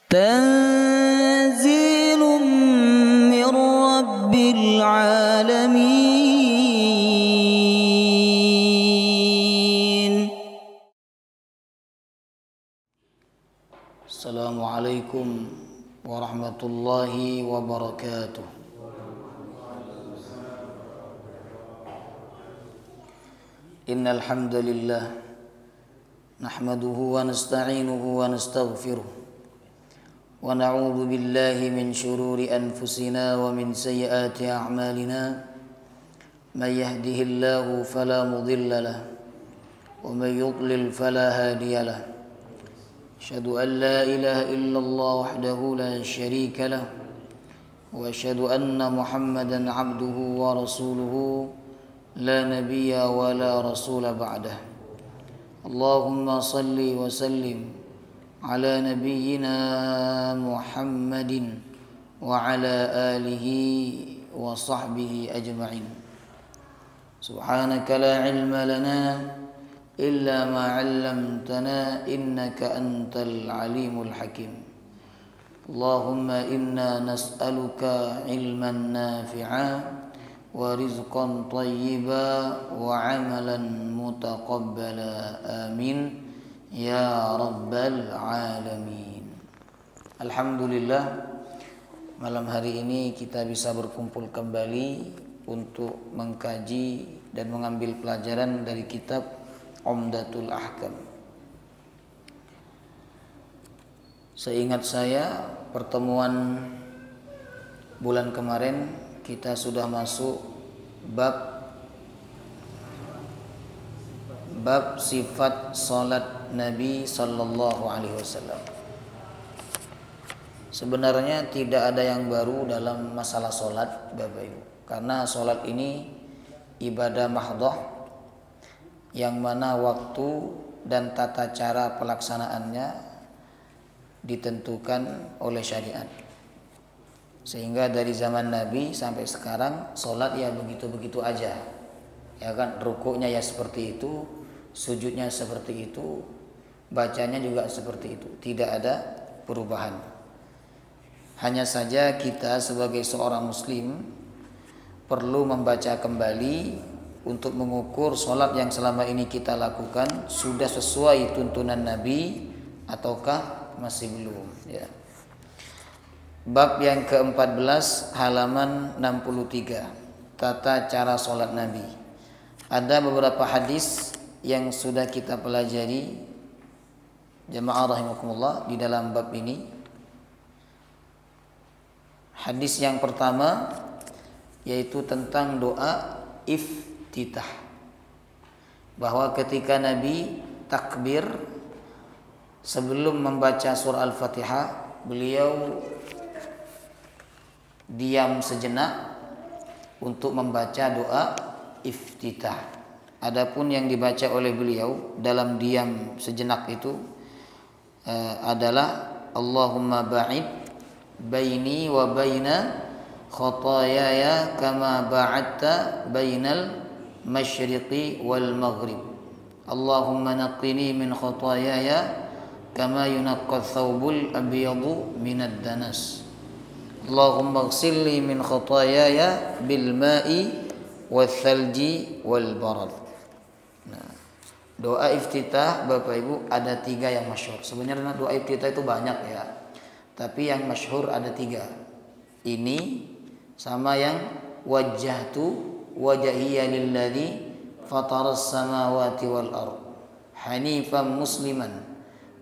تنزيل من رب العالمين. السلام عليكم ورحمة الله وبركاته. إن الحمد لله نحمده ونستعينه ونستغفره ونعوذ بالله من شرور أنفسنا ومن سيئات أعمالنا. من يهده الله فلا مضل له ومن يضلل فلا هادي له. أشهد أن لا إله إلا الله وحده لا شريك له وأشهد أن محمدا عبده ورسوله لا نبي ولا رسول بعده. اللهم صل وسلم على نبينا محمد وعلى آله وصحبه أجمعين. سبحانك لا علم لنا إلا ما علمتنا إنك أنت العليم الحكيم. اللهم إنا نسألك علما نافعا ورزقا طيبا وعملا متقبلا آمين ya rabbal alamin. Alhamdulillah, malam hari ini kita bisa berkumpul kembali untuk mengkaji dan mengambil pelajaran dari kitab Umdatul Ahkam. Seingat saya, pertemuan bulan kemarin kita sudah masuk bab sifat salat Nabi sallallahu alaihi wasallam. Sebenarnya tidak ada yang baru dalam masalah salat, Bapak Ibu. Karena salat ini ibadah mahdhah yang mana waktu dan tata cara pelaksanaannya ditentukan oleh syariat. Sehingga dari zaman Nabi sampai sekarang salat ya begitu-begitu aja. Ya kan, rukuknya ya seperti itu, sujudnya seperti itu, bacanya juga seperti itu, tidak ada perubahan. Hanya saja kita sebagai seorang muslim perlu membaca kembali untuk mengukur sholat yang selama ini kita lakukan sudah sesuai tuntunan Nabi ataukah masih belum, ya. Bab yang ke-14 halaman 63, tata cara sholat Nabi. Ada beberapa hadis yang sudah kita pelajari jamaah rahimakumullah di dalam bab ini. Hadis yang pertama yaitu tentang doa iftitah, bahwa ketika Nabi takbir sebelum membaca surah Al-Fatihah, beliau diam sejenak untuk membaca doa iftitah. Adapun yang dibaca oleh beliau dalam diam sejenak itu adalah Allahumma ba'id baini wa baina khataayaya kama ba'adta bainal masyriqi wal maghrib. Allahumma naqqini min khataayaya kama yunaqqa thawbul abyadu minad danas. Allahumma ighsilni min khataayaya bil ma'i wal thalji wal barad. Doa iftitah Bapak Ibu ada 3 yang masyhur. Sebenarnya doa iftitah itu banyak ya, tapi yang masyhur ada 3. Ini sama yang wajjahtu wajhiya lilladzi fataras samawati wal ard hanifan musliman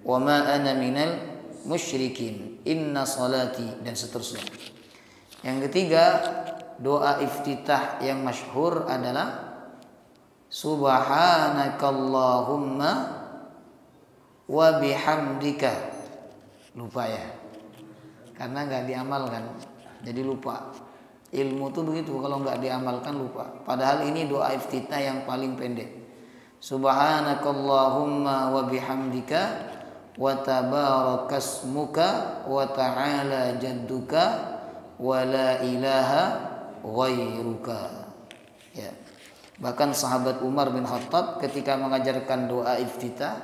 wa ma ana minal musyrikin inna salati, dan seterusnya. Yang ketiga, doa iftitah yang masyhur adalah Subhanakallahumma wa bihamdika. Lupa ya, karena nggak diamalkan, jadi lupa. Ilmu tuh begitu, kalau nggak diamalkan lupa. Padahal ini doa iftitah yang paling pendek. Subhanakallahumma wa bihamdika wa tabarakasmuka wa ta'ala jadduka wa la ilaha ghairuka. Ya. Bahkan sahabat Umar bin Khattab ketika mengajarkan doa iftitah,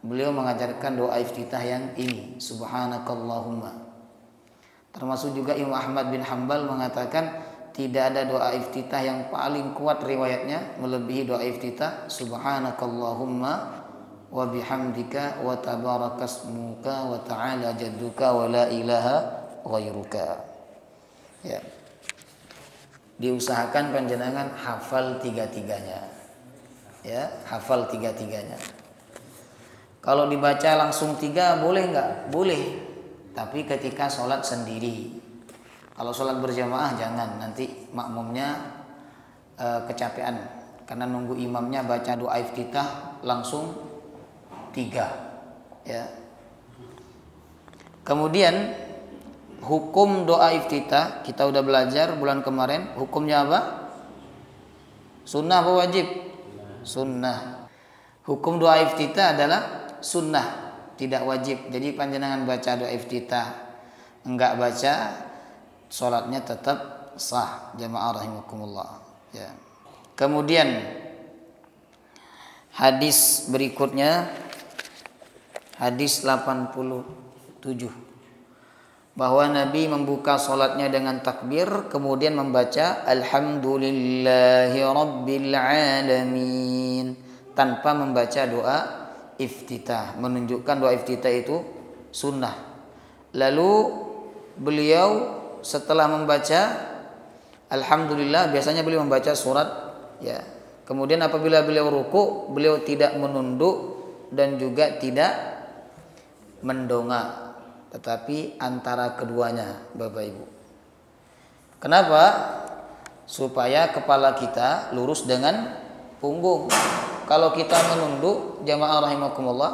beliau mengajarkan doa iftitah yang ini, subhanakallahumma. Termasuk juga Imam Ahmad bin Hanbal mengatakan tidak ada doa iftitah yang paling kuat riwayatnya melebihi doa iftitah subhanakallahumma wa bihamdika wa tabarakasmuka wa ta'ala jadduka wa la ilaha ghairuka. Ya. Diusahakan panjenengan hafal tiga-tiganya. Ya, hafal tiga-tiganya. Kalau dibaca langsung tiga boleh nggak? Boleh. Tapi ketika sholat sendiri. Kalau sholat berjamaah jangan, nanti makmumnya kecapean karena nunggu imamnya baca doa iftitah langsung tiga. Ya. Kemudian hukum doa iftitah kita udah belajar bulan kemarin. Hukumnya apa? Sunnah apa wajib? Sunnah. Hukum doa iftitah adalah sunnah, tidak wajib. Jadi panjenengan baca doa iftitah enggak baca, sholatnya tetap sah. Jamaah rahimakumullah. Ya. Kemudian hadis berikutnya, hadis 87, bahwa Nabi membuka sholatnya dengan takbir, kemudian membaca Alhamdulillahi Rabbil Alamin tanpa membaca doa iftitah, menunjukkan doa iftitah itu sunnah. Lalu beliau setelah membaca Alhamdulillah, biasanya beliau membaca surat, ya. Kemudian apabila beliau ruku, beliau tidak menunduk dan juga tidak mendongak, tetapi antara keduanya, Bapak Ibu. Kenapa? Supaya kepala kita lurus dengan punggung. Kalau kita menunduk, jamaah rahimakumullah,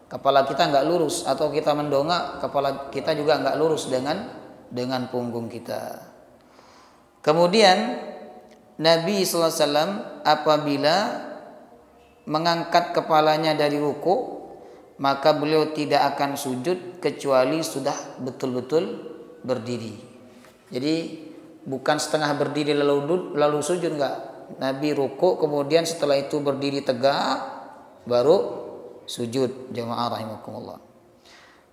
kepala kita nggak lurus, atau kita mendongak, kepala kita juga nggak lurus dengan punggung kita. Kemudian Nabi SAW apabila mengangkat kepalanya dari ruku, maka beliau tidak akan sujud kecuali sudah betul-betul berdiri. Jadi bukan setengah berdiri lalu sujud, enggak. Nabi ruku kemudian setelah itu berdiri tegak baru sujud. Jamaah rahimakumullah.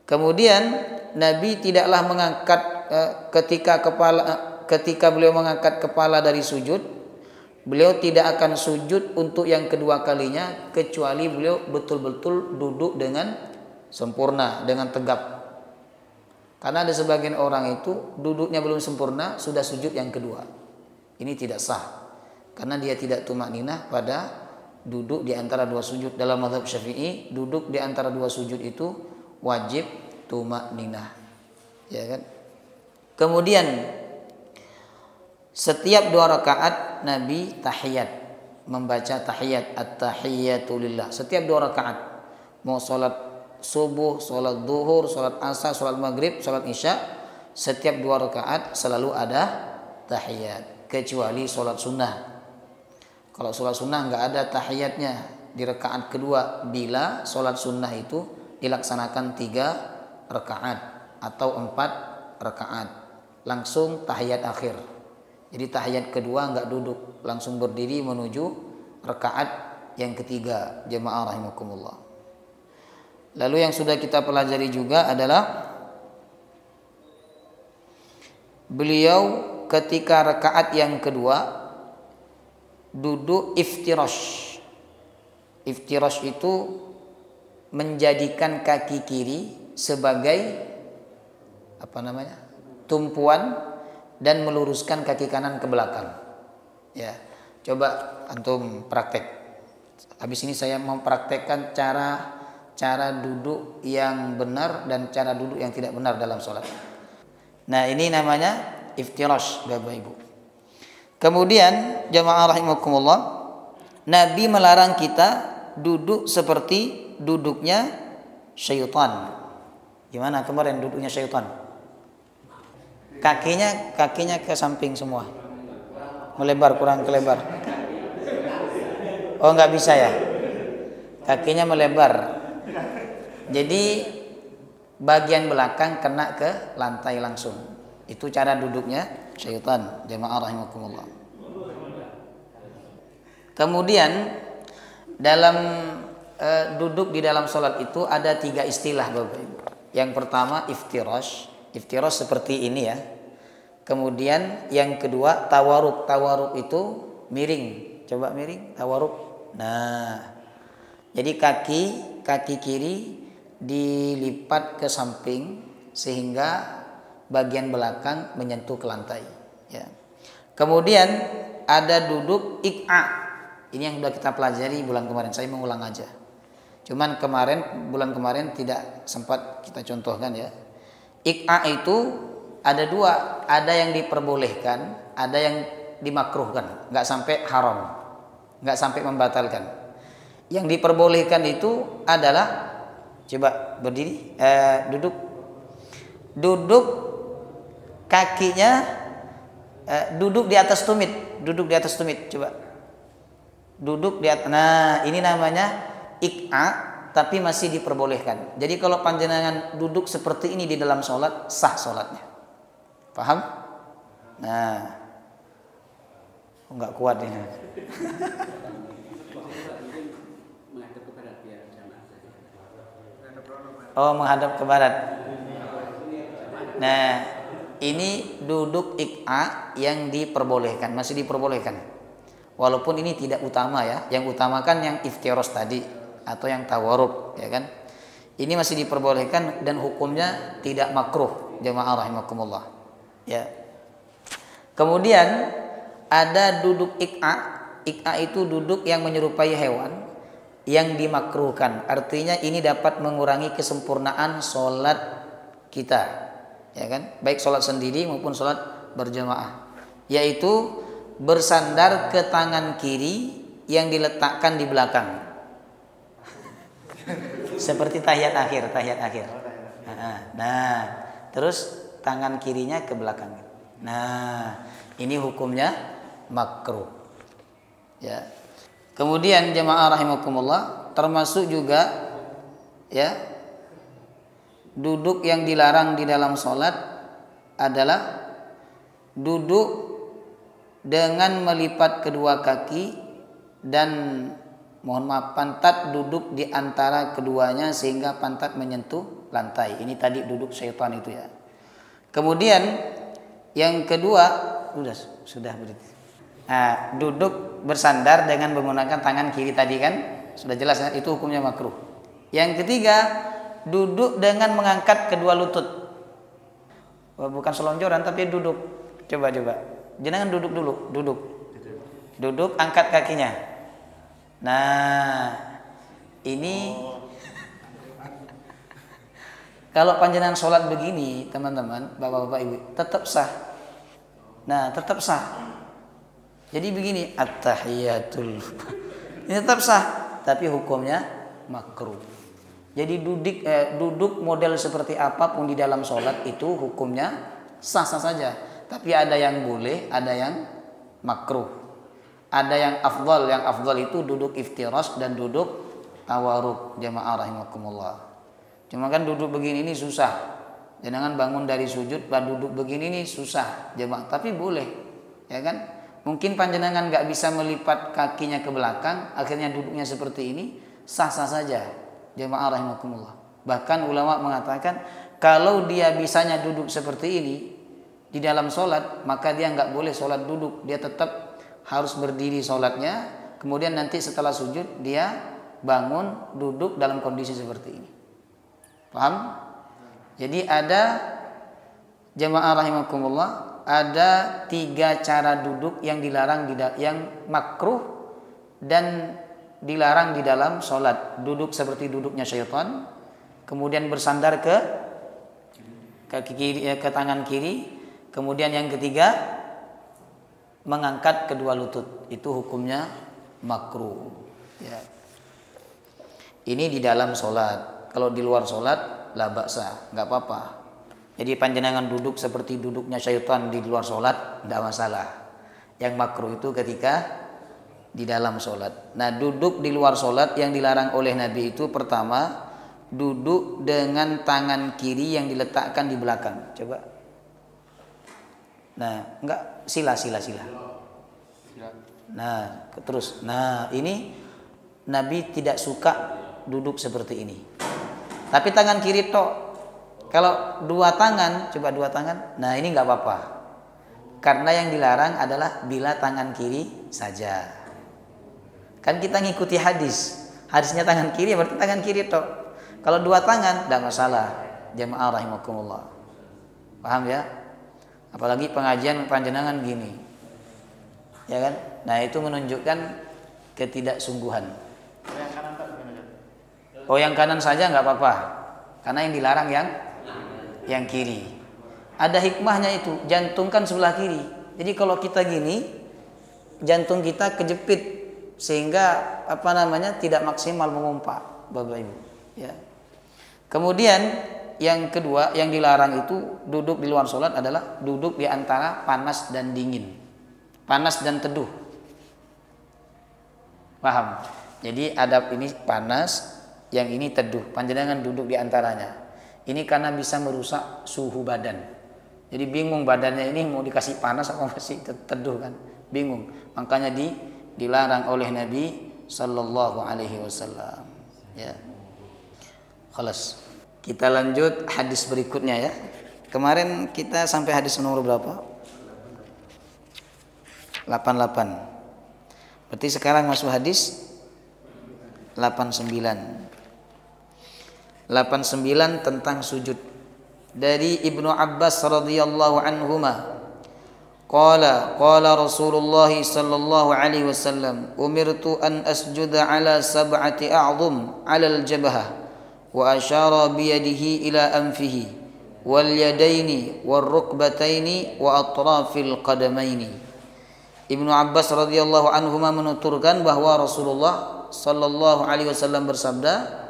Kemudian Nabi tidaklah mengangkat ketika beliau mengangkat kepala dari sujud, beliau tidak akan sujud untuk yang kedua kalinya kecuali beliau betul-betul duduk dengan sempurna, dengan tegap. Karena ada sebagian orang itu duduknya belum sempurna sudah sujud yang kedua. Ini tidak sah. Karena dia tidak tumakninah pada duduk di antara dua sujud. Dalam mazhab Syafi'i, duduk di antara dua sujud itu wajib tumakninah. Ya kan? Kemudian setiap 2 rakaat Nabi tahiyat, membaca tahiyat, at-tahiyatu lillah. Setiap 2 rakaat, mau sholat subuh, sholat duhur, sholat asar, sholat maghrib, sholat isya, setiap 2 rakaat selalu ada tahiyat, kecuali sholat sunnah. Kalau sholat sunnah nggak ada tahiyatnya di rakaat kedua, bila sholat sunnah itu dilaksanakan 3 rakaat atau 4 rakaat, langsung tahiyat akhir. Jadi tahiyat kedua nggak duduk, langsung berdiri menuju rakaat yang ketiga. Jamaah rahimakumullah. Lalu yang sudah kita pelajari juga adalah beliau ketika rakaat yang kedua duduk iftirash. Iftirash itu menjadikan kaki kiri sebagai tumpuan dan meluruskan kaki kanan ke belakang. Ya, coba antum praktek. Habis ini saya mau praktekkan cara duduk yang benar dan cara duduk yang tidak benar dalam sholat. Nah, ini namanya iftirash, Bapak Ibu. Kemudian jamaah rahimakumullah, Nabi melarang kita duduk seperti duduknya syaitan. Gimana kemarin duduknya syaitan? Kakinya ke samping semua, melebar, kurang kelebar. Oh, nggak bisa ya, kakinya melebar. Jadi bagian belakang kena ke lantai langsung. Itu cara duduknya syaitan. Jamaah rahimakumullah. Kemudian dalam duduk di dalam sholat itu ada 3 istilah Bapak Ibu. Yang pertama iftirash. Iftirash seperti ini ya. Kemudian yang kedua tawaruk. Tawaruk itu miring. Coba miring, tawaruk. Nah, jadi kaki kiri dilipat ke samping sehingga bagian belakang menyentuh ke lantai. Ya. Kemudian ada duduk ik'a. Ini yang sudah kita pelajari bulan kemarin. Saya mengulang aja. Cuman bulan kemarin tidak sempat kita contohkan ya. Ik'a itu ada 2, ada yang diperbolehkan, ada yang dimakruhkan, nggak sampai haram, nggak sampai membatalkan. Yang diperbolehkan itu adalah coba berdiri, duduk kakinya duduk di atas tumit, coba duduk di atas. Nah, ini namanya ik'a. Tapi masih diperbolehkan. Jadi kalau panjenengan duduk seperti ini di dalam sholat, sah sholatnya. Paham? Nah, nggak kuat ini. Oh, menghadap ke barat. Nah, ini duduk ik'a yang diperbolehkan, masih diperbolehkan. Walaupun ini tidak utama ya. Yang utamakan yang iftirash tadi atau yang tawaruk, ya kan? Ini masih diperbolehkan dan hukumnya tidak makruh, jamaah rahimakumullah. Ya. Kemudian ada duduk ik'a. Ik'a itu duduk yang menyerupai hewan yang dimakruhkan. Artinya ini dapat mengurangi kesempurnaan sholat kita, ya kan? Baik sholat sendiri maupun sholat berjamaah. Yaitu bersandar ke tangan kiri yang diletakkan di belakang. Seperti tahiyat akhir. Nah, terus tangan kirinya ke belakang. Nah, ini hukumnya makruh. Ya. Kemudian jemaah rahimakumullah, termasuk juga ya duduk yang dilarang di dalam sholat adalah duduk dengan melipat kedua kaki dan pantat duduk di antara keduanya sehingga pantat menyentuh lantai. Ini tadi duduk syaitan itu ya. Kemudian yang kedua sudah berarti. Nah, duduk bersandar dengan menggunakan tangan kiri tadi kan sudah jelas ya, itu hukumnya makruh. Yang ketiga, duduk dengan mengangkat kedua lutut. Bukan selonjoran tapi duduk. Coba. Jangan duduk dulu, duduk, angkat kakinya. Nah, ini kalau panjenengan sholat begini, teman-teman, bapak-bapak, ibu, tetap sah. Nah, tetap sah. Jadi begini, at-tahiyatul. Ini tetap sah, tapi hukumnya makruh. Jadi duduk model seperti apapun di dalam sholat itu hukumnya sah-sah saja. Tapi ada yang boleh, ada yang makruh. Ada yang afdal. Yang afdal itu duduk iftirash dan duduk tawaruk, jamaah rahimakumullah. Cuma kan duduk begini ini susah. Jangan bangun dari sujud duduk begini ini susah, jemaah. Tapi boleh, ya kan? Mungkin panjenengan nggak bisa melipat kakinya ke belakang, akhirnya duduknya seperti ini, sah-sah saja, jemaah rahimakumullah. Bahkan ulama mengatakan kalau dia bisanya duduk seperti ini di dalam sholat, maka dia nggak boleh sholat duduk, dia tetap harus berdiri sholatnya. Kemudian nanti setelah sujud dia bangun duduk dalam kondisi seperti ini. Paham? Jadi ada jemaah rahimakumullah, ada 3 cara duduk yang dilarang, yang makruh dan dilarang di dalam sholat. Duduk seperti duduknya syaitan, kemudian bersandar ke tangan kiri, kemudian yang ketiga mengangkat kedua lutut. Itu hukumnya makruh. Ya. Ini di dalam sholat. Kalau di luar sholat la ba'sa, nggak apa-apa. Jadi panjenengan duduk seperti duduknya syaitan di luar sholat, tidak masalah. Yang makruh itu ketika di dalam sholat. Nah, duduk di luar sholat yang dilarang oleh Nabi itu pertama, duduk dengan tangan kiri yang diletakkan di belakang. Coba. Nah, enggak, sila. Nah, terus. Nah, ini Nabi tidak suka duduk seperti ini. Tapi tangan kiri tok. Kalau dua tangan, coba dua tangan. Nah, ini nggak apa-apa. Karena yang dilarang adalah bila tangan kiri saja. Kan kita ngikuti hadis. Hadisnya tangan kiri berarti tangan kiri tok. Kalau dua tangan tidak masalah. Jamaah rahimakumullah. Paham ya? Apalagi pengajian panjenengan gini. Ya kan? Nah, itu menunjukkan ketidaksungguhan. Oh, yang kanan saja nggak apa-apa. Karena yang dilarang yang kiri. Ada hikmahnya itu. Jantung kan sebelah kiri. Jadi kalau kita gini, jantung kita kejepit sehingga tidak maksimal memompa, Bapak Ibu. Ya. Kemudian yang kedua yang dilarang itu duduk di luar sholat adalah duduk di antara panas dan dingin, panas dan teduh. Paham? Jadi adab ini panas, yang ini teduh. Panjenengan duduk di antaranya. Ini karena bisa merusak suhu badan. Jadi bingung badannya ini mau dikasih panas atau masih teduh kan? Bingung. Makanya dilarang oleh Nabi sallallahu alaihi wasallam. Ya. Khalas. Kita lanjut hadis berikutnya ya. Kemarin kita sampai hadis nomor berapa? 88. Berarti sekarang masuk hadis 89. 89 tentang sujud. Dari Ibnu Abbas radhiyallahu anhuma. Qala Rasulullah sallallahu alaihi wasallam, umirtu an asjuda ala sab'ati a'dhum 'ala al-jabhah wa asyara bi yadihi ila anfihi wal yadaini war rukbataini wa atrafil qadamaini. Ibnu Abbas radhiyallahu anhuma menuturkan bahwa Rasulullah sallallahu alaihi wasallam bersabda,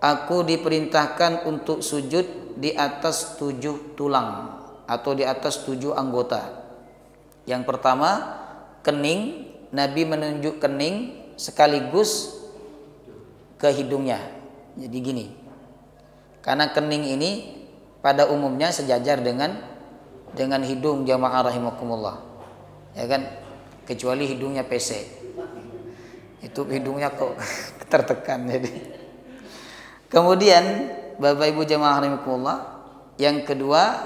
aku diperintahkan untuk sujud di atas 7 tulang atau di atas 7 anggota. Yang pertama, kening. Nabi menunjuk kening sekaligus ke hidungnya. Jadi gini. Karena kening ini pada umumnya sejajar dengan hidung, jamaah rahimakumullah. Ya kan? Kecuali hidungnya pesek. Itu hidungnya kok tertekan jadi. Kemudian Bapak Ibu jamaah rahimakumullah, yang kedua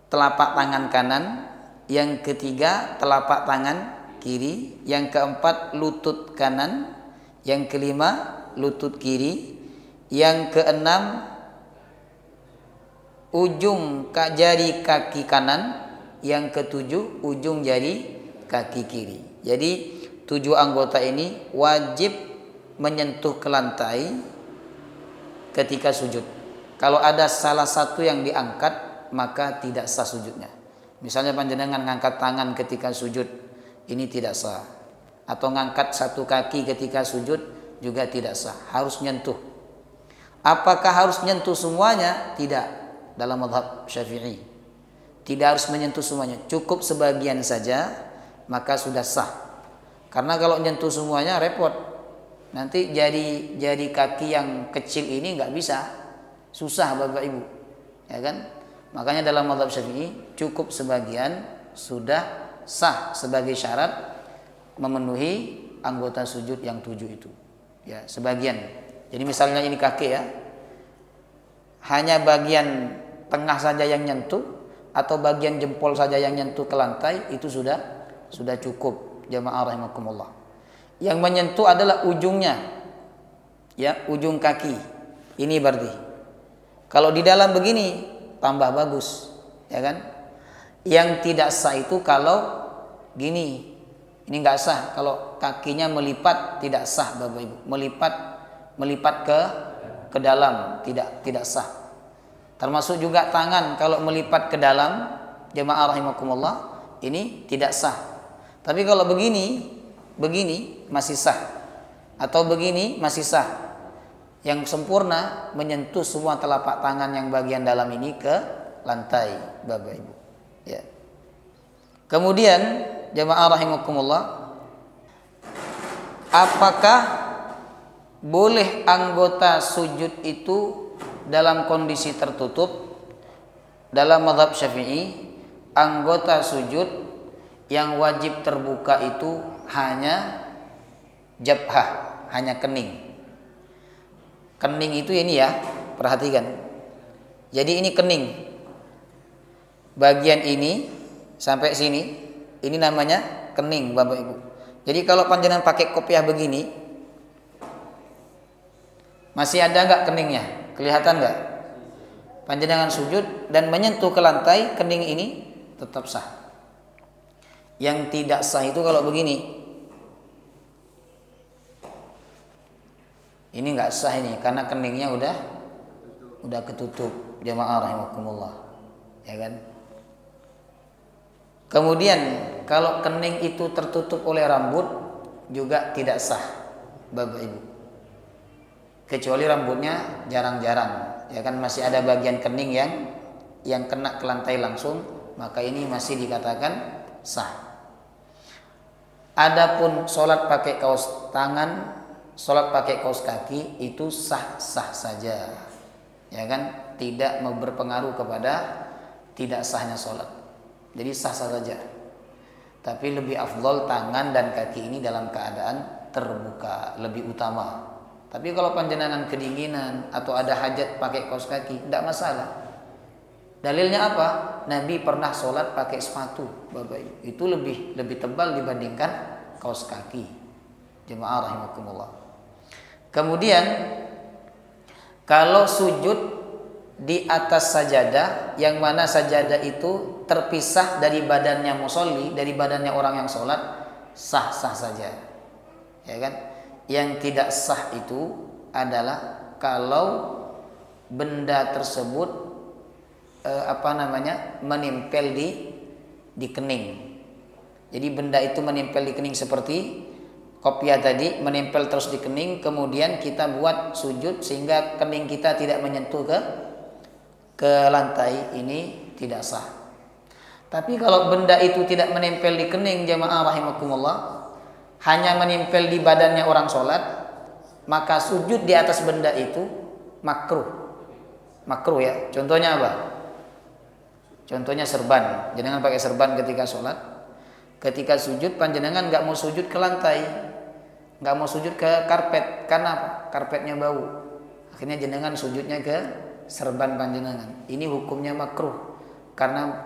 telapak tangan kanan, yang ketiga telapak tangan kiri, yang keempat lutut kanan, yang kelima lutut kiri, yang keenam ujung jari kaki kanan, yang ketujuh ujung jari kaki kiri. Jadi 7 anggota ini wajib menyentuh ke lantai ketika sujud. Kalau ada salah satu yang diangkat, maka tidak sah sujudnya. Misalnya panjenengan ngangkat tangan ketika sujud, ini tidak sah. Atau ngangkat satu kaki ketika sujud juga tidak sah. Harus nyentuh. Apakah harus nyentuh semuanya? Tidak. Dalam mazhab Syafi'i, tidak harus menyentuh semuanya. Cukup sebagian saja, maka sudah sah. Karena kalau nyentuh semuanya repot. Nanti jari kaki yang kecil ini nggak bisa, susah Bapak Ibu, ya kan? Makanya dalam mazhab Syafi'i cukup sebagian sudah sah sebagai syarat memenuhi anggota sujud yang 7 itu. Ya, sebagian. Jadi misalnya ini kaki ya, hanya bagian tengah saja yang nyentuh atau bagian jempol saja yang nyentuh ke lantai, itu sudah cukup, jamaah rahimakumullah. Yang menyentuh adalah ujungnya, ya, ujung kaki. Ini berarti. Kalau di dalam begini tambah bagus, ya kan? Yang tidak sah itu kalau gini, ini nggak sah. Kalau kakinya melipat tidak sah, Bapak Ibu. Melipat ke dalam tidak sah. Termasuk juga tangan kalau melipat ke dalam, jamaah rahimakumullah, ini tidak sah. Tapi kalau begini masih sah, atau begini masih sah. Yang sempurna menyentuh semua telapak tangan yang bagian dalam ini ke lantai, Bapak Ibu. Ya. Kemudian jamaah rahimakumullah, apakah boleh anggota sujud itu dalam kondisi tertutup? Dalam mazhab Syafi'i, anggota sujud yang wajib terbuka itu hanya jabhah, hanya kening. Kening itu ini ya, perhatikan. Jadi ini kening. Bagian ini sampai sini, ini namanya kening, Bapak Ibu. Jadi kalau panjenengan pakai kopiah begini, masih ada nggak keningnya? Kelihatan nggak? Panjenengan sujud dan menyentuh ke lantai, kening ini tetap sah. Yang tidak sah itu kalau begini. Ini nggak sah ini karena keningnya udah ketutup, jamaah rahimakumullah. Ya kan? Kemudian kalau kening itu tertutup oleh rambut juga tidak sah, Bapak Ibu. Kecuali rambutnya jarang-jarang, ya kan masih ada bagian kening yang kena ke lantai langsung, maka ini masih dikatakan sah. Adapun sholat pakai kaos tangan, sholat pakai kaos kaki itu sah-sah saja, ya kan, tidak berpengaruh kepada tidak sahnya sholat. Jadi sah-sah saja. Tapi lebih afdol tangan dan kaki ini dalam keadaan terbuka, lebih utama. Tapi kalau panjenengan kedinginan atau ada hajat pakai kaos kaki, tidak masalah. Dalilnya apa? Nabi pernah sholat pakai sepatu, Bapak Ibu. Itu lebih tebal dibandingkan kaos kaki. Jemaah rahimakumullah. Kemudian kalau sujud di atas sajadah, yang mana sajadah itu terpisah dari badannya musolli, dari badannya orang yang sholat, sah-sah saja, ya kan? Yang tidak sah itu adalah kalau benda tersebut menempel di kening. Jadi benda itu menempel di kening seperti kopiah tadi, menempel terus di kening, kemudian kita buat sujud sehingga kening kita tidak menyentuh ke lantai, ini tidak sah. Tapi kalau benda itu tidak menempel di kening, jamaah rahimakumullah, hanya menempel di badannya orang sholat, maka sujud di atas benda itu makruh ya. Contohnya apa? Contohnya serban. Jangan pakai serban ketika sholat. Ketika sujud, panjenengan nggak mau sujud ke lantai, nggak mau sujud ke karpet, karena apa? Karpetnya bau. Akhirnya jenengan sujudnya ke serban panjenengan. Ini hukumnya makruh karena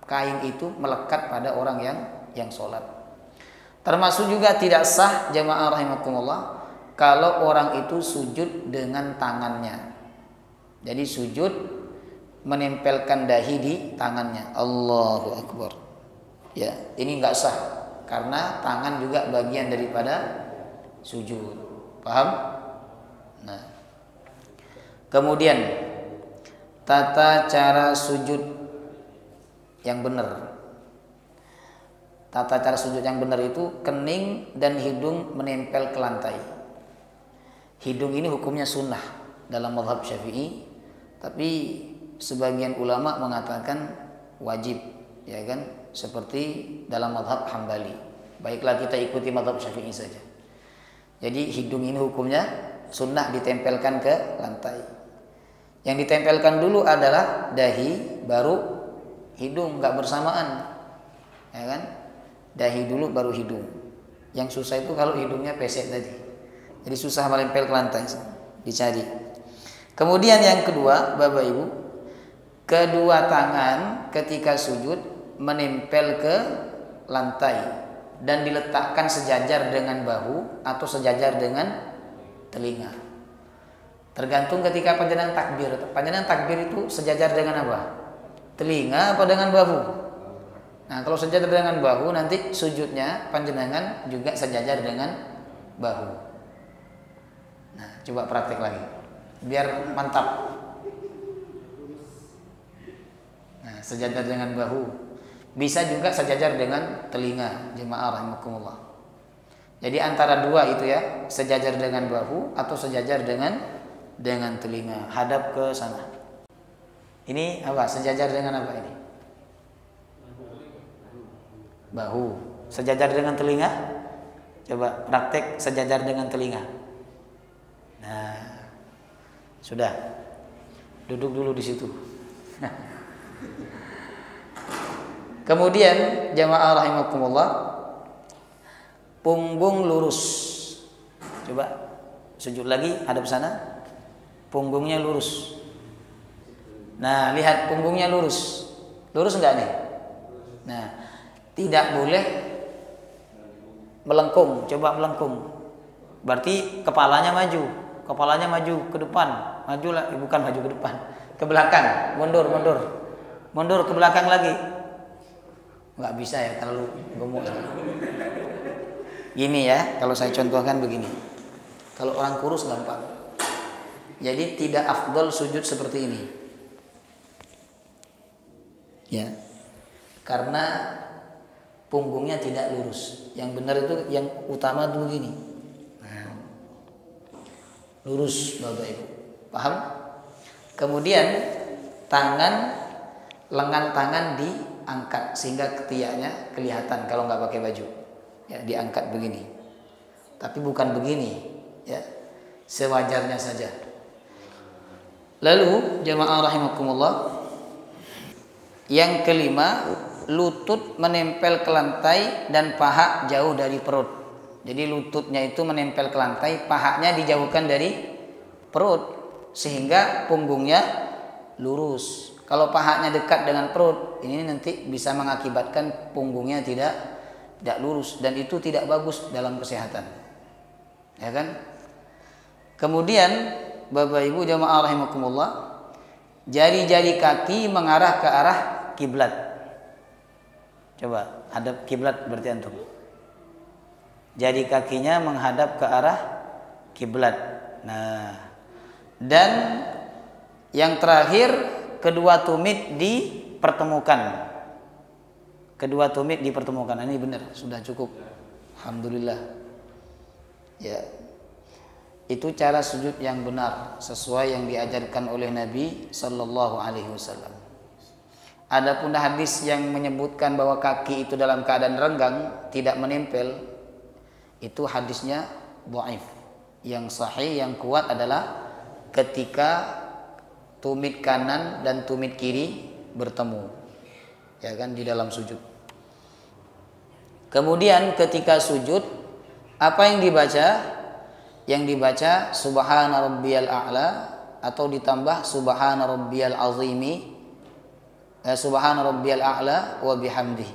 kain itu melekat pada orang yang sholat. Termasuk juga tidak sah, jamaah rahimakumullah, kalau orang itu sujud dengan tangannya. Jadi sujud menempelkan dahi di tangannya. Allahu Akbar. Ya, ini enggak sah karena tangan juga bagian daripada sujud. Paham? Nah. Kemudian tata cara sujud yang benar. Tata cara sujud yang benar itu kening dan hidung menempel ke lantai. Hidung ini hukumnya sunnah dalam mazhab Syafi'i, tapi sebagian ulama mengatakan wajib, ya kan? Seperti dalam mazhab Hambali. Baiklah kita ikuti mazhab Syafi'i saja. Jadi hidung ini hukumnya sunnah ditempelkan ke lantai. Yang ditempelkan dulu adalah dahi, baru hidung, nggak bersamaan, ya kan? Dahi dulu baru hidung. Yang susah itu kalau hidungnya pesek tadi. Jadi susah menempel ke lantai, dicari. Kemudian yang kedua, Bapak Ibu, kedua tangan ketika sujud menempel ke lantai dan diletakkan sejajar dengan bahu atau sejajar dengan telinga. Tergantung ketika panjenengan takbir. Panjenengan takbir itu sejajar dengan apa? Telinga apa dengan bahu? Nah, kalau sejajar dengan bahu, nanti sujudnya panjenengan juga sejajar dengan bahu. Nah, coba praktek lagi biar mantap. Nah, sejajar dengan bahu. Bisa juga sejajar dengan telinga, jemaah rahimakumullah. Jadi antara dua itu ya, sejajar dengan bahu atau sejajar dengan telinga, hadap ke sana. Ini apa? Sejajar dengan apa ini? Bahu. Sejajar dengan telinga? Coba praktek sejajar dengan telinga. Nah, sudah. Duduk dulu di situ. Kemudian jamaah rahimakumullah, punggung lurus. Coba sujud lagi, hadap sana. punggungnya lurus. Nah, lihat punggungnya lurus. Lurus enggak nih? Nah, tidak boleh melengkung. Coba melengkung. Berarti kepalanya maju. Kepalanya maju ke depan. Maju lah, bukan maju ke depan. Ke belakang. Mundur, mundur. Mundur ke belakang lagi. Enggak bisa ya, terlalu gemuk. Gini ya, kalau saya contohkan begini. Kalau orang kurus gampang. Jadi tidak afdal sujud seperti ini. Ya. Karena punggungnya tidak lurus. Yang benar itu yang utama itu begini. Nah, lurus Bapak Ibu. Paham? Kemudian lengan tangan diangkat sehingga ketiaknya kelihatan kalau nggak pakai baju. Ya, diangkat begini. Tapi bukan begini, ya. Sewajarnya saja. Lalu jemaah rahimakumullah, yang kelima, lutut menempel ke lantai dan paha jauh dari perut. Jadi lututnya itu menempel ke lantai, pahanya dijauhkan dari perut sehingga punggungnya lurus. Kalau pahanya dekat dengan perut, ini nanti bisa mengakibatkan punggungnya tidak lurus dan itu tidak bagus dalam kesehatan. Ya kan? Kemudian Bapak Ibu jamaah rahimakumullah, jari-jari kaki mengarah ke arah kiblat. Coba hadap kiblat berarti antum. Jari kakinya menghadap ke arah kiblat. Nah, dan yang terakhir kedua tumit dipertemukan. Kedua tumit dipertemukan. Ini benar, sudah cukup. Alhamdulillah. Ya. Itu cara sujud yang benar sesuai yang diajarkan oleh Nabi sallallahu alaihi wasallam. Adapun hadis yang menyebutkan bahwa kaki itu dalam keadaan renggang, tidak menempel, itu hadisnya dhaif. Yang sahih, yang kuat adalah ketika tumit kanan dan tumit kiri bertemu. Ya kan, di dalam sujud. Kemudian ketika sujud, apa yang dibaca? Yang dibaca subhana rabbiyal a'la atau ditambah subhana rabbiyal azimi, subhana rabbiyal a'la wa bihamdihi,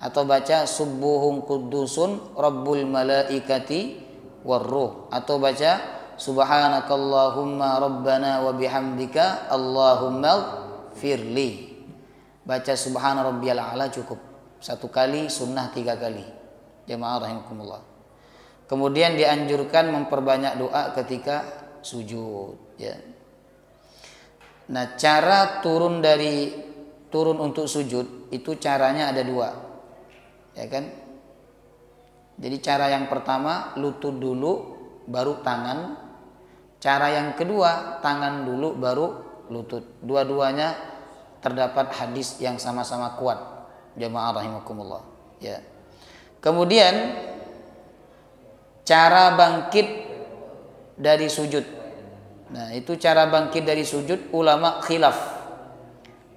atau baca subuhun qudusun rabbul malaikati warruh, atau baca subhanakallahumma rabbana wa bihamdika allahumma firli. Baca subhana rabbiyal a'la cukup satu kali, sunnah 3 kali. Jemaah rahimakumullah. Kemudian dianjurkan memperbanyak doa ketika sujud, ya. Nah, cara turun untuk sujud itu caranya ada 2. Ya kan? Jadi cara yang pertama lutut dulu baru tangan. Cara yang kedua tangan dulu baru lutut. Dua-duanya terdapat hadis yang sama-sama kuat. Jemaah rahimakumullah, ya. Kemudian cara bangkit dari sujud. Nah, itu cara bangkit dari sujud ulama khilaf.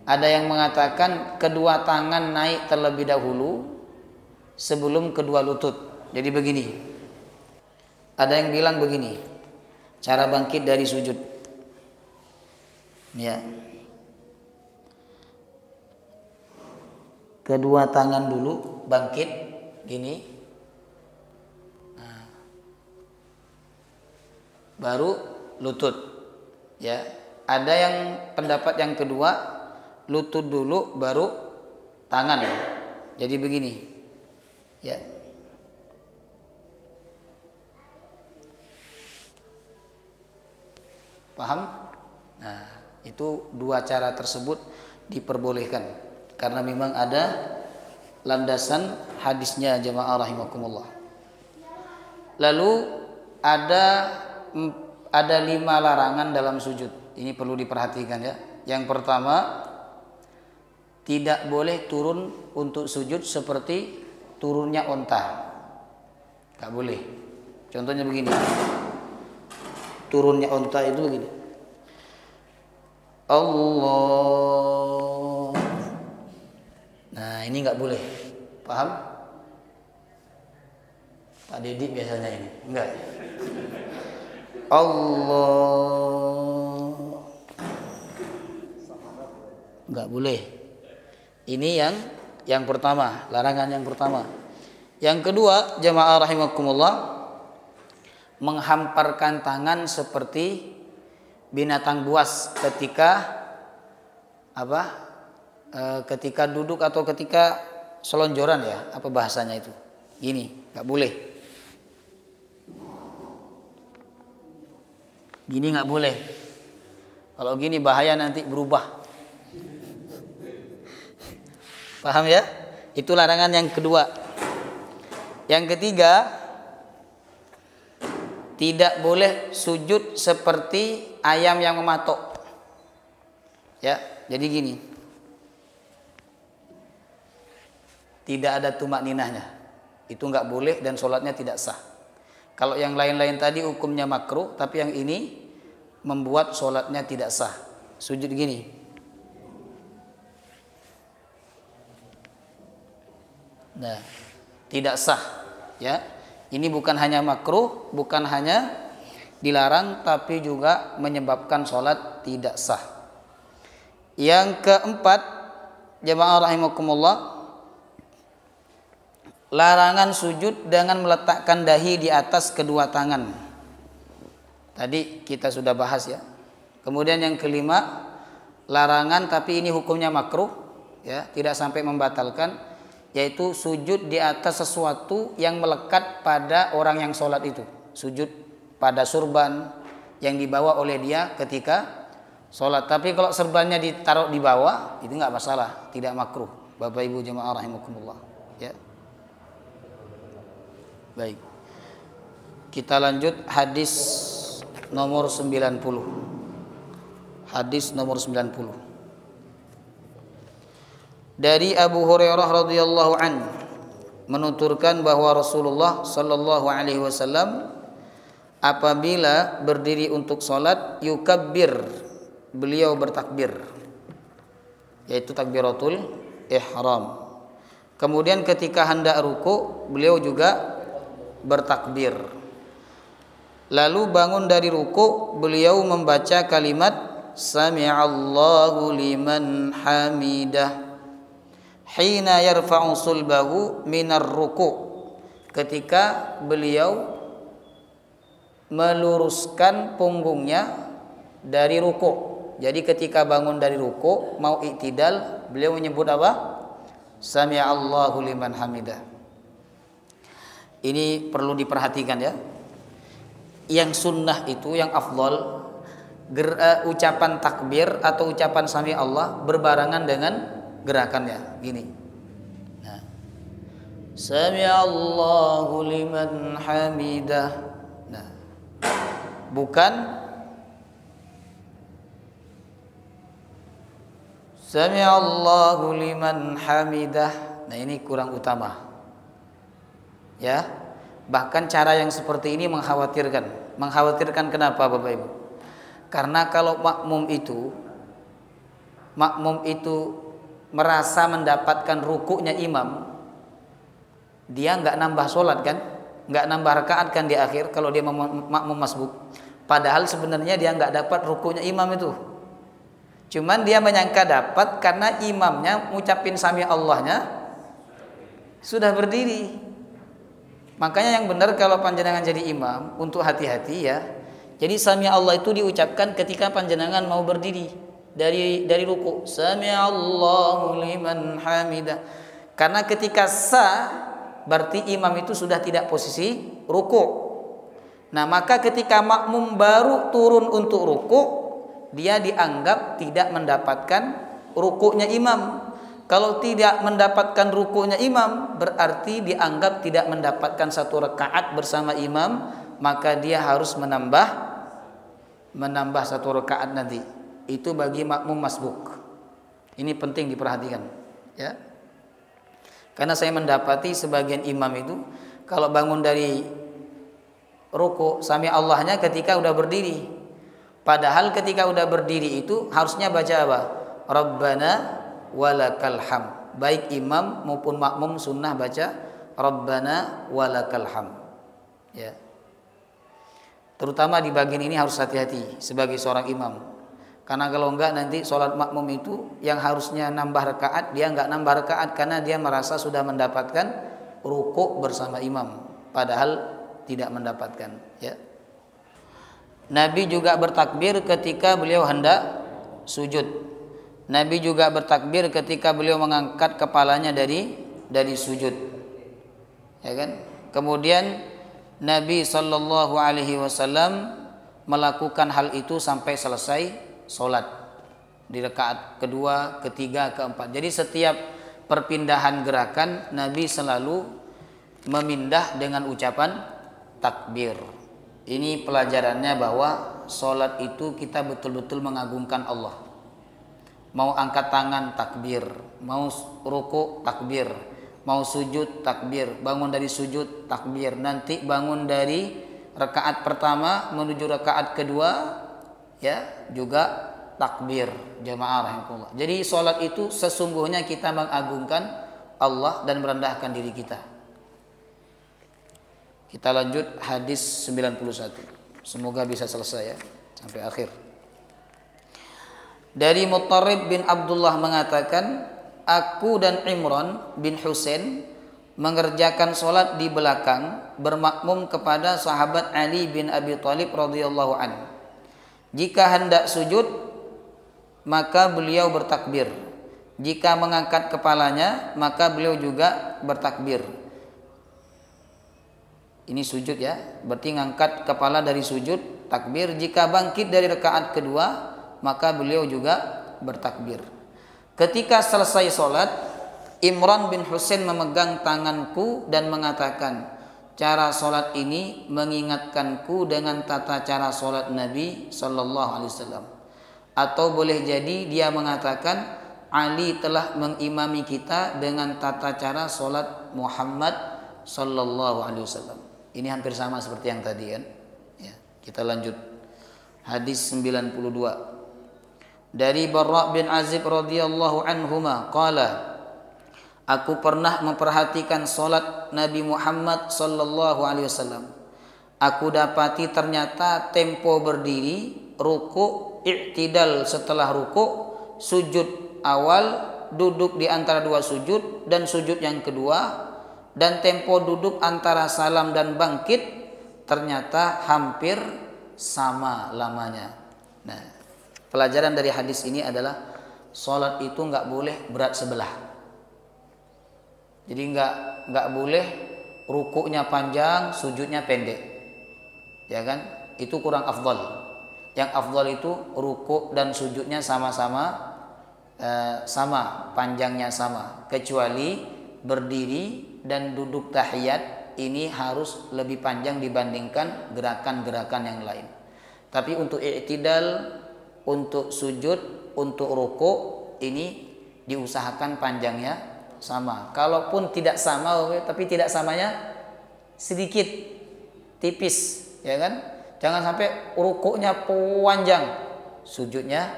Ada yang mengatakan kedua tangan naik terlebih dahulu sebelum kedua lutut. Jadi begini. Ada yang bilang begini. Cara bangkit dari sujud. Ya. Kedua tangan dulu bangkit gini. Baru lutut, ya. Ada yang pendapat yang kedua, lutut dulu baru tangan. Jadi begini, ya. Paham? Nah, itu 2 cara tersebut diperbolehkan karena memang ada landasan hadisnya jemaah rahimakumullah. Lalu ada 5 larangan dalam sujud. Ini perlu diperhatikan, ya. Yang pertama, tidak boleh turun untuk sujud seperti turunnya onta. Gak boleh. Contohnya begini. Turunnya onta itu begini. Allah. Nah, ini gak boleh. Paham? Pak Deddy biasanya ini. Enggak. Allah. nggak boleh. Ini yang pertama, larangan yang pertama. Yang kedua, jamaah rahimakumullah, menghamparkan tangan seperti binatang buas ketika ketika duduk atau ketika selonjoran ya, apa bahasanya itu? Gini, nggak boleh. Gini nggak boleh. Kalau gini bahaya, nanti berubah. Paham ya? Itu larangan yang kedua. Yang ketiga, tidak boleh sujud seperti ayam yang mematok. Ya, jadi gini. Tidak ada tumak ninahnya. Itu nggak boleh dan sholatnya tidak sah. Kalau yang lain-lain tadi hukumnya makruh, tapi yang ini membuat sholatnya tidak sah. Sujud gini. Nah, tidak sah. Ya, ini bukan hanya makruh, bukan hanya dilarang, tapi juga menyebabkan sholat tidak sah. Yang keempat, jamaah rahimakumullah, larangan sujud dengan meletakkan dahi di atas kedua tangan. Tadi kita sudah bahas ya. Kemudian yang kelima, larangan tapi ini hukumnya makruh ya, tidak sampai membatalkan, yaitu sujud di atas sesuatu yang melekat pada orang yang sholat itu. Sujud pada surban yang dibawa oleh dia ketika sholat. Tapi kalau serbannya ditaruh di bawah, itu nggak masalah, tidak makruh. Bapak Ibu jemaah rahimakumullah. Ya. Baik. Kita lanjut hadis nomor 90. Hadis nomor 90. Dari Abu Hurairah radhiyallahu an menuturkan bahwa Rasulullah sallallahu alaihi wasallam apabila berdiri untuk salat yukabbir, beliau bertakbir, yaitu takbiratul ihram. Kemudian ketika hendak ruku, beliau juga bertakbir. Lalu bangun dari ruku, beliau membaca kalimat Sami'allahu liman hamidah hina yarfa'u sulbahu minar ruku, ketika beliau meluruskan punggungnya dari ruku. Jadi ketika bangun dari ruku mau iktidal, beliau menyebut apa? Sami'allahu liman hamidah. Ini perlu diperhatikan ya. Yang sunnah itu, yang afdal, ucapan takbir atau ucapan sami Allah berbarengan dengan gerakannya. Gini. Nah. Sami Allahu liman hamidah. Nah. Bukan Sami Allahu liman hamidah. Nah, ini kurang utama. Ya. Bahkan cara yang seperti ini mengkhawatirkan. Mengkhawatirkan kenapa Bapak Ibu? Karena kalau makmum itu merasa mendapatkan rukuknya imam, dia nggak nambah sholat kan, nggak nambah rakaat kan di akhir kalau dia makmum masbuk. Padahal sebenarnya dia nggak dapat rukuknya imam itu. Cuman dia menyangka dapat karena imamnya ngucapin sami Allahnya sudah berdiri. Makanya yang benar kalau panjenengan jadi imam, untuk hati-hati ya. Jadi sami Allah itu diucapkan ketika panjenengan mau berdiri dari ruku. Sami Allahu liman hamidah. Karena ketika berarti imam itu sudah tidak posisi ruku. Nah, maka ketika makmum baru turun untuk ruku, dia dianggap tidak mendapatkan rukuknya imam. Kalau tidak mendapatkan rukuknya imam, berarti dianggap tidak mendapatkan satu rakaat bersama imam, maka dia harus menambah satu rakaat nanti. Itu bagi makmum masbuk. Ini penting diperhatikan, ya. Karena saya mendapati sebagian imam itu kalau bangun dari ruku, sami Allahnya ketika udah berdiri. Padahal ketika udah berdiri itu harusnya baca apa? Rabbana walakal hamd. Baik imam maupun makmum sunnah baca Rabbana walakal hamd. Ya. Terutama di bagian ini harus hati-hati sebagai seorang imam. Karena kalau enggak nanti sholat makmum itu yang harusnya nambah rakaat dia enggak nambah rakaat karena dia merasa sudah mendapatkan rukuk bersama imam, padahal tidak mendapatkan. Ya. Nabi juga bertakbir ketika beliau hendak sujud. Nabi juga bertakbir ketika beliau mengangkat kepalanya dari sujud. Ya kan? Kemudian Nabi Shallallahu Alaihi Wasallam melakukan hal itu sampai selesai sholat di rakaat kedua, ketiga, keempat. Jadi setiap perpindahan gerakan Nabi selalu memindah dengan ucapan takbir. Ini pelajarannya bahwa sholat itu kita betul-betul mengagungkan Allah. Mau angkat tangan takbir, mau ruku takbir, mau sujud takbir, bangun dari sujud takbir, nanti bangun dari rakaat pertama menuju rakaat kedua ya juga takbir. Jamaah rahimakumullah. Jadi sholat itu sesungguhnya kita mengagungkan Allah dan merendahkan diri kita. Kita lanjut hadis 91. Semoga bisa selesai ya sampai akhir. Dari Muttarib bin Abdullah mengatakan, aku dan Imran bin Husain mengerjakan sholat di belakang bermakmum kepada sahabat Ali bin Abi Thalib radhiyallahu anhu. Jika hendak sujud maka beliau bertakbir. Jika mengangkat kepalanya maka beliau juga bertakbir. Ini sujud ya, berarti ngangkat kepala dari sujud takbir. Jika bangkit dari rakaat kedua maka beliau juga bertakbir. Ketika selesai sholat, Imran bin Husain memegang tanganku dan mengatakan, cara sholat ini mengingatkanku dengan tata cara sholat Nabi Sallallahu Alaihi Wasallam. Atau boleh jadi dia mengatakan Ali telah mengimami kita dengan tata cara sholat Muhammad Sallallahu Alaihi Wasallam. Ini hampir sama seperti yang tadi kan. Ya, kita lanjut hadis 92. Dari Barra bin Azib radhiyallahu anhuma qala, aku pernah memperhatikan salat Nabi Muhammad sallallahu alaihi wasallam. Aku dapati ternyata tempo berdiri, ruku, i'tidal setelah ruku, sujud awal, duduk di antara dua sujud dan sujud yang kedua, dan tempo duduk antara salam dan bangkit ternyata hampir sama lamanya. Nah, pelajaran dari hadis ini adalah sholat itu nggak boleh berat sebelah. Jadi nggak boleh rukuknya panjang, sujudnya pendek, ya kan? Itu kurang afdal. Yang afdal itu rukuk dan sujudnya sama-sama sama, panjangnya sama. Kecuali berdiri dan duduk tahiyat ini harus lebih panjang dibandingkan gerakan-gerakan yang lain. Tapi untuk i'tidal, untuk sujud, untuk rukuk ini diusahakan panjangnya sama. Kalaupun tidak sama, tapi tidak samanya sedikit, tipis, ya kan? Jangan sampai rukuknya panjang, sujudnya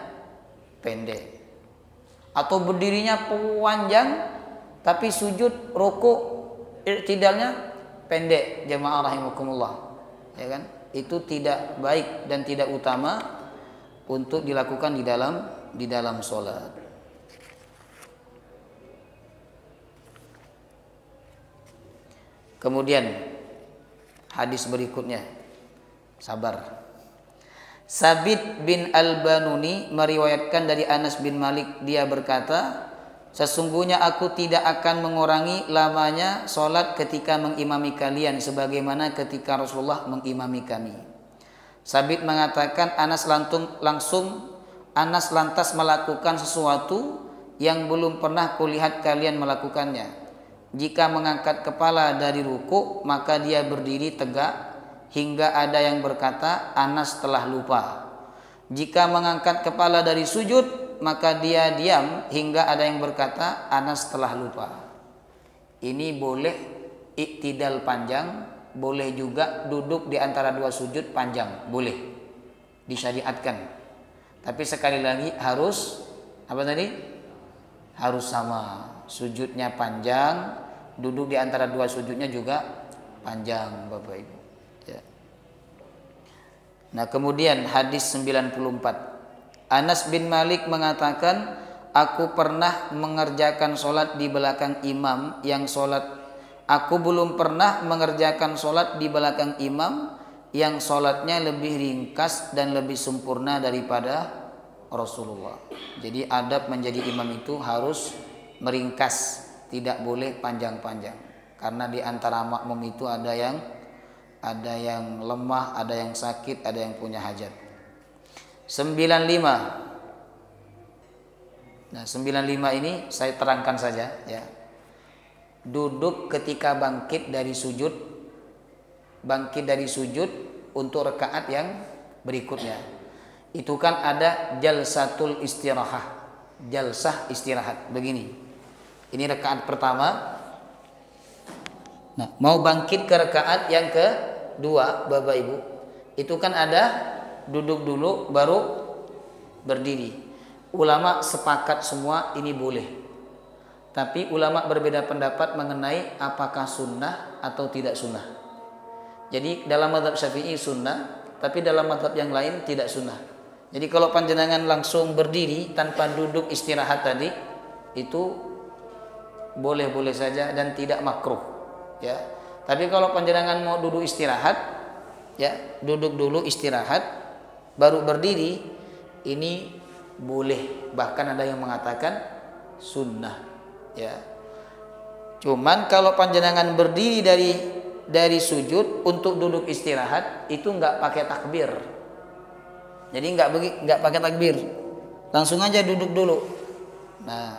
pendek. Atau berdirinya panjang, tapi sujud, rukuk, i'tidalnya pendek. Jamaah rahimakumullah, ya kan? Itu tidak baik dan tidak utama untuk dilakukan di dalam sholat. Kemudian hadis berikutnya, sabar. Sabit bin Al-Banuni meriwayatkan dari Anas bin Malik, dia berkata, sesungguhnya aku tidak akan mengurangi lamanya sholat ketika mengimami kalian sebagaimana ketika Rasulullah mengimami kami. Sabit mengatakan Anas lantas melakukan sesuatu yang belum pernah kulihat kalian melakukannya. Jika mengangkat kepala dari ruku maka dia berdiri tegak hingga ada yang berkata Anas telah lupa. Jika mengangkat kepala dari sujud maka dia diam hingga ada yang berkata Anas telah lupa. Ini boleh i'tidal panjang, boleh juga duduk di antara dua sujud panjang, boleh, disyariatkan. Tapi sekali lagi harus apa tadi? Harus sama, sujudnya panjang, duduk di antara dua sujudnya juga panjang, Bapak Ibu. Ya. Nah, kemudian hadis 94. Anas bin Malik mengatakan, aku pernah mengerjakan sholat di belakang imam yang sholat. Aku belum pernah mengerjakan sholat di belakang imam yang sholatnya lebih ringkas dan lebih sempurna daripada Rasulullah. Jadi adab menjadi imam itu harus meringkas, tidak boleh panjang-panjang. Karena di antara makmum itu ada yang lemah, ada yang sakit, ada yang punya hajat. 95. Nah, 95 ini saya terangkan saja ya. Duduk ketika bangkit dari sujud untuk rakaat yang berikutnya. Itu kan ada jalsah istirahat begini. Ini rakaat pertama. Nah, mau bangkit ke rakaat yang kedua, Bapak Ibu, itu kan ada duduk dulu baru berdiri. Ulama sepakat semua ini boleh. Tapi ulama berbeda pendapat mengenai apakah sunnah atau tidak sunnah. Jadi dalam mazhab Syafi'i sunnah, tapi dalam mazhab yang lain tidak sunnah. Jadi kalau panjenengan langsung berdiri tanpa duduk istirahat tadi, itu boleh-boleh saja dan tidak makruh. Ya. Tapi kalau panjenengan mau duduk istirahat, ya duduk dulu istirahat, baru berdiri, ini boleh. Bahkan ada yang mengatakan sunnah. Ya, cuman kalau panjenengan berdiri dari sujud untuk duduk istirahat itu nggak pakai takbir. Jadi nggak pakai takbir, langsung aja duduk dulu. Nah,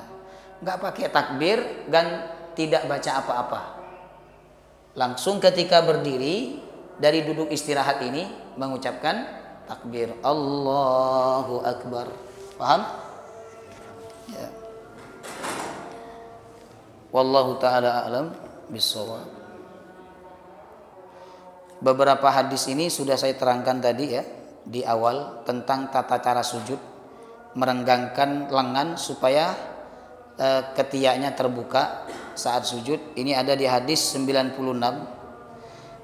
nggak pakai takbir dan tidak baca apa-apa. Langsung ketika berdiri dari duduk istirahat ini mengucapkan takbir Allahu Akbar. Paham? Ya. Wallahu ta'ala a'lam bissawab. Beberapa hadis ini sudah saya terangkan tadi ya di awal tentang tata cara sujud, merenggangkan lengan supaya ketiaknya terbuka saat sujud. Ini ada di hadis 96.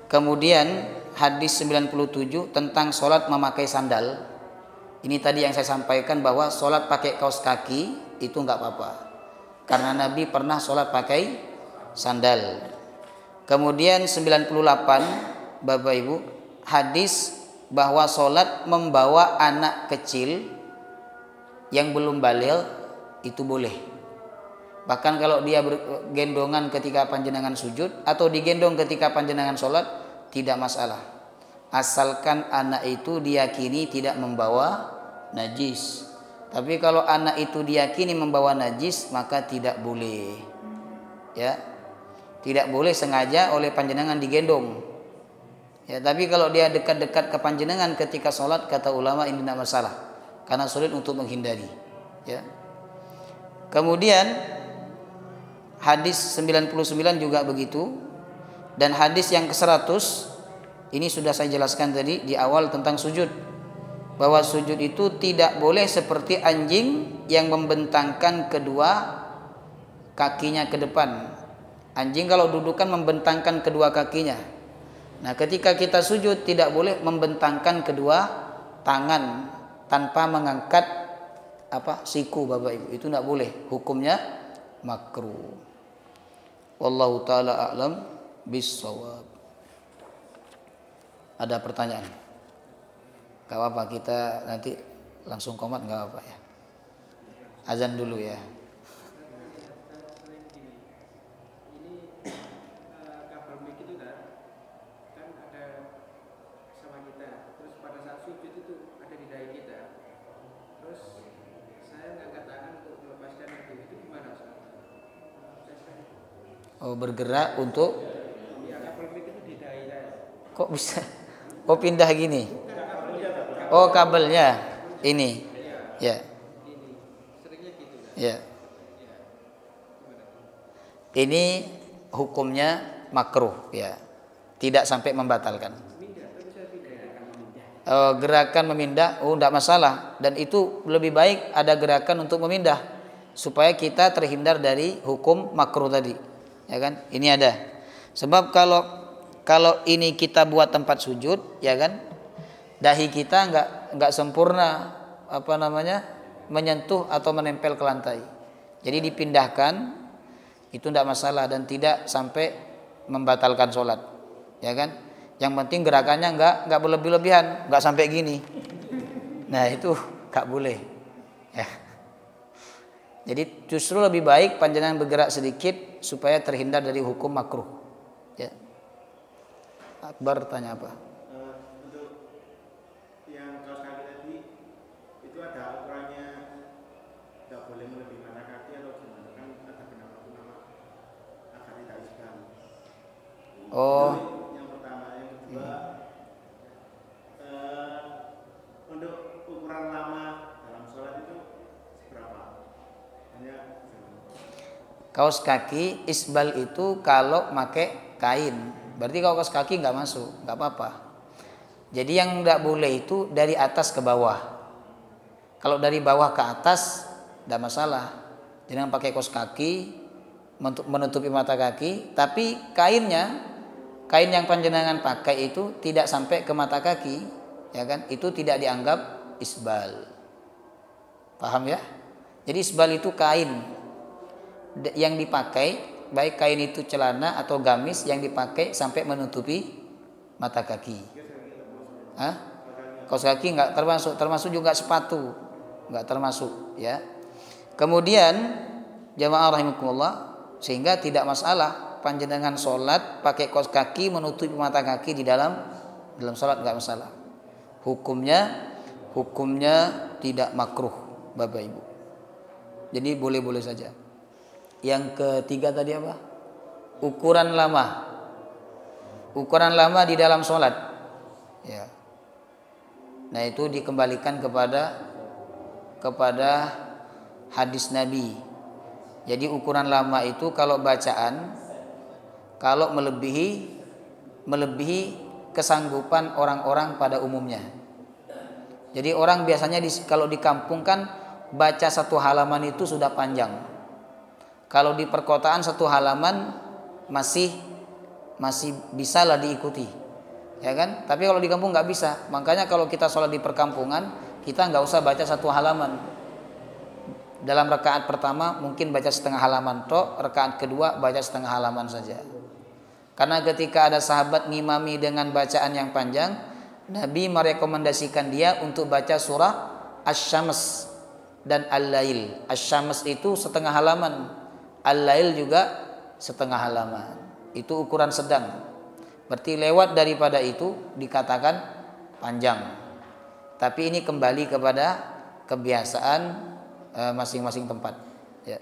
Kemudian hadis 97 tentang sholat memakai sandal. Ini tadi yang saya sampaikan bahwa sholat pakai kaos kaki itu nggak apa-apa. Karena Nabi pernah sholat pakai sandal. Kemudian 98 Bapak Ibu, hadis bahwa sholat membawa anak kecil yang belum baligh itu boleh. Bahkan kalau dia gendongan ketika panjenengan sujud atau digendong ketika panjenengan sholat tidak masalah. Asalkan anak itu diyakini tidak membawa najis. Tapi kalau anak itu diyakini membawa najis maka tidak boleh. Ya. Tidak boleh sengaja oleh panjenengan digendong. Ya, tapi kalau dia dekat-dekat ke panjenengan ketika sholat, kata ulama ini tidak masalah. Karena sulit untuk menghindari. Ya. Kemudian hadis 99 juga begitu. Dan hadis yang ke-100 ini sudah saya jelaskan tadi di awal tentang sujud. Bahwa sujud itu tidak boleh seperti anjing yang membentangkan kedua kakinya ke depan. Anjing kalau duduk kan membentangkan kedua kakinya. Nah, ketika kita sujud tidak boleh membentangkan kedua tangan tanpa mengangkat siku Bapak Ibu. Itu tidak boleh. Hukumnya makruh. Wallahu taala a'lam bissawab. Ada pertanyaan? Gak apa-apa, kita nanti langsung komat, gak apa-apa ya. Azan dulu ya. Ini kabel mic itu kan ada sama kita. Terus pada saat sujud itu ada di dahi kita. Terus saya ngangkat tangan untuk melepaskan itu gimana Ustaz? Oh, bergerak untuk? Ya, kabel mic itu di dahi saya. Kok bisa? Oh, pindah gini? Oh, kabelnya ini. Ya. Seringnya gitu kan? Ya. Ini hukumnya makruh ya. Tidak sampai membatalkan. Gerakan memindah, tidak masalah. Dan itu lebih baik ada gerakan untuk memindah supaya kita terhindar dari hukum makruh tadi. Ya kan? Ini ada. Sebab kalau ini kita buat tempat sujud, ya kan? Dahi kita enggak sempurna menyentuh atau menempel ke lantai. Jadi dipindahkan itu tidak masalah dan tidak sampai membatalkan sholat, ya kan? Yang penting gerakannya nggak berlebih-lebihan, nggak sampai gini. Nah itu nggak boleh. Ya. Jadi justru lebih baik panjenengan bergerak sedikit supaya terhindar dari hukum makruh. Ya. Akbar tanya apa? Untuk yang kaos kaki tadi itu ada ukurannya, nggak boleh melebihi mata kaki atau gimana? Kan ada nama agar tidak isbal. Oh. Itu yang pertama. Yang kedua, untuk ukuran lama dalam sholat itu seberapa? Hanya Kaos kaki isbal itu kalau pakai kain. Berarti kalau kaos kaki nggak masuk, nggak apa-apa. Jadi yang nggak boleh itu dari atas ke bawah. Kalau dari bawah ke atas, tidak masalah. Jangan pakai kaos kaki menutupi mata kaki, tapi kain yang panjenengan pakai itu tidak sampai ke mata kaki, ya kan? Itu tidak dianggap isbal. Paham ya? Jadi isbal itu kain yang dipakai, baik kain itu celana atau gamis yang dipakai sampai menutupi mata kaki. Hah? Kaos kaki nggak termasuk juga sepatu, nggak termasuk, ya. Kemudian jamaah rahimakumullah, sehingga tidak masalah panjenengan sholat pakai kaos kaki menutupi mata kaki di dalam sholat, nggak masalah. Hukumnya tidak makruh, Bapak Ibu. Jadi boleh-boleh saja. Yang ketiga tadi apa? Ukuran lama di dalam sholat, ya. Nah itu dikembalikan kepada hadis Nabi. Jadi ukuran lama itu kalau bacaan, kalau melebihi kesanggupan orang-orang pada umumnya. Jadi orang biasanya kalau di kampung kan baca satu halaman itu sudah panjang. Kalau di perkotaan satu halaman masih bisa lah diikuti, ya kan? Tapi kalau di kampung nggak bisa. Makanya kalau kita sholat di perkampungan, kita nggak usah baca satu halaman. Dalam rakaat pertama mungkin baca setengah halaman toh, rakaat kedua baca setengah halaman saja. Karena ketika ada sahabat ngimami dengan bacaan yang panjang, Nabi merekomendasikan dia untuk baca surah Asy-Syams dan Al-Lail. Asy-Syams itu setengah halaman, Al-Lail juga setengah halaman. Itu ukuran sedang. Berarti lewat daripada itu dikatakan panjang. Tapi ini kembali kepada kebiasaan masing-masing tempat, ya.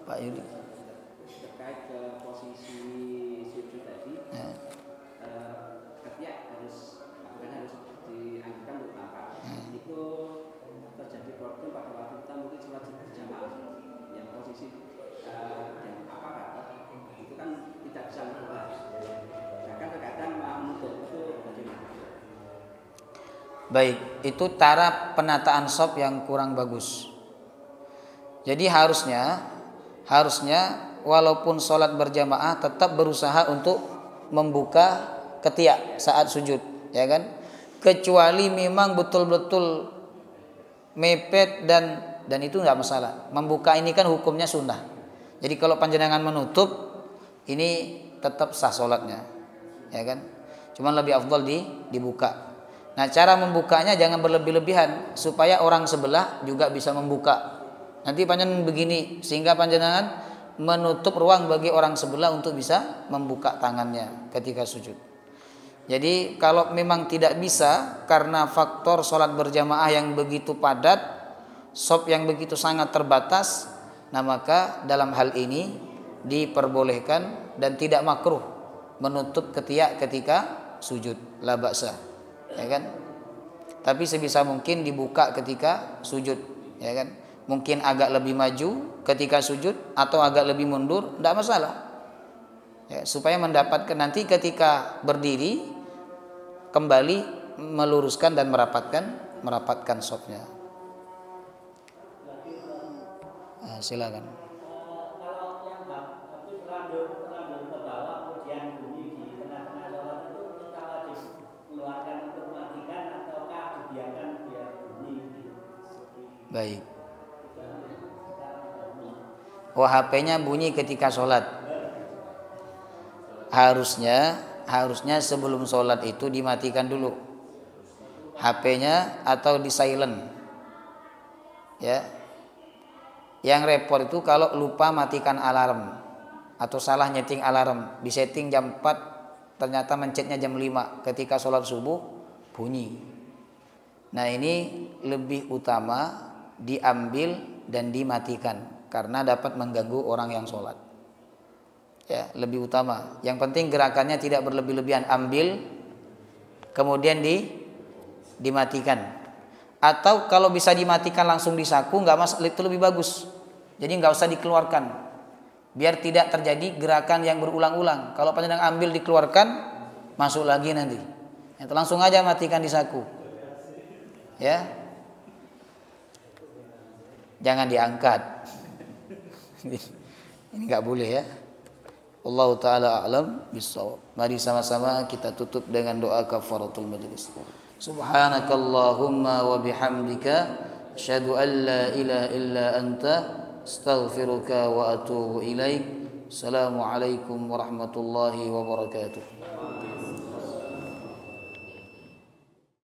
Pak Yudi. Terkait ke posisi sujud tadi, ya. Ketiak harus dianjurkan untuk nampak. Itu terjadi problem pada waktu kita mungkin sholat berjamaah. Yang posisi yang itu kan tidak bisa berubah. Bahkan terkadang menutup itu bagaimana? Baik, itu cara penataan shaf yang kurang bagus. Jadi harusnya walaupun sholat berjamaah tetap berusaha untuk membuka ketiak saat sujud, ya kan? Kecuali memang betul-betul mepet dan itu nggak masalah. Membuka ini kan hukumnya sunnah. Jadi kalau panjenengan menutup ini tetap sah sholatnya, ya kan? Cuman lebih afdal dibuka. Nah cara membukanya jangan berlebih-lebihan supaya orang sebelah juga bisa membuka. Nanti panjenengan begini sehingga panjenengan menutup ruang bagi orang sebelah untuk bisa membuka tangannya ketika sujud. Jadi kalau memang tidak bisa karena faktor sholat berjamaah yang begitu padat, shaf yang begitu sangat terbatas, nah maka dalam hal ini diperbolehkan dan tidak makruh menutup ketiak ketika sujud, la ba'sa, ya kan? Tapi sebisa mungkin dibuka ketika sujud, ya kan? Mungkin agak lebih maju ketika sujud atau agak lebih mundur, tidak masalah. Ya, supaya mendapatkan nanti ketika berdiri kembali meluruskan dan merapatkan shafnya. Nah, silakan. Kalau yang itu terlanjur ke bawah kemudian bunyi di tengah-tengah sholat itu kita wajib mengeluarkan untuk mematikan ataukah dibiarkan biar bunyi Baik. Oh, HP-nya bunyi ketika sholat. Harusnya sebelum sholat itu dimatikan dulu HP-nya atau di silent. Ya. Yang repot itu kalau lupa matikan alarm atau salah nyeting alarm, disetting jam 4 ternyata mencetnya jam 5 ketika sholat subuh bunyi. Nah, ini lebih utama diambil dan dimatikan karena dapat mengganggu orang yang sholat. Ya, lebih utama. Yang penting gerakannya tidak berlebih-lebihan. Ambil, kemudian dimatikan. Atau kalau bisa dimatikan langsung di saku, nggak masalah, itu lebih bagus. Jadi nggak usah dikeluarkan, biar tidak terjadi gerakan yang berulang-ulang. Kalau panjenengan ambil dikeluarkan, masuk lagi nanti. Itu langsung aja matikan di saku. Ya, jangan diangkat. Ini nggak boleh ya. Allah Ta'ala a'lam bissawab. Mari sama-sama kita tutup dengan doa kafaratul majlis. Subhanakallahumma wa bihamdika asyhadu an la ilaha illa anta astaghfiruka wa atubu ilaik. Assalamualaikum warahmatullahi wabarakatuh.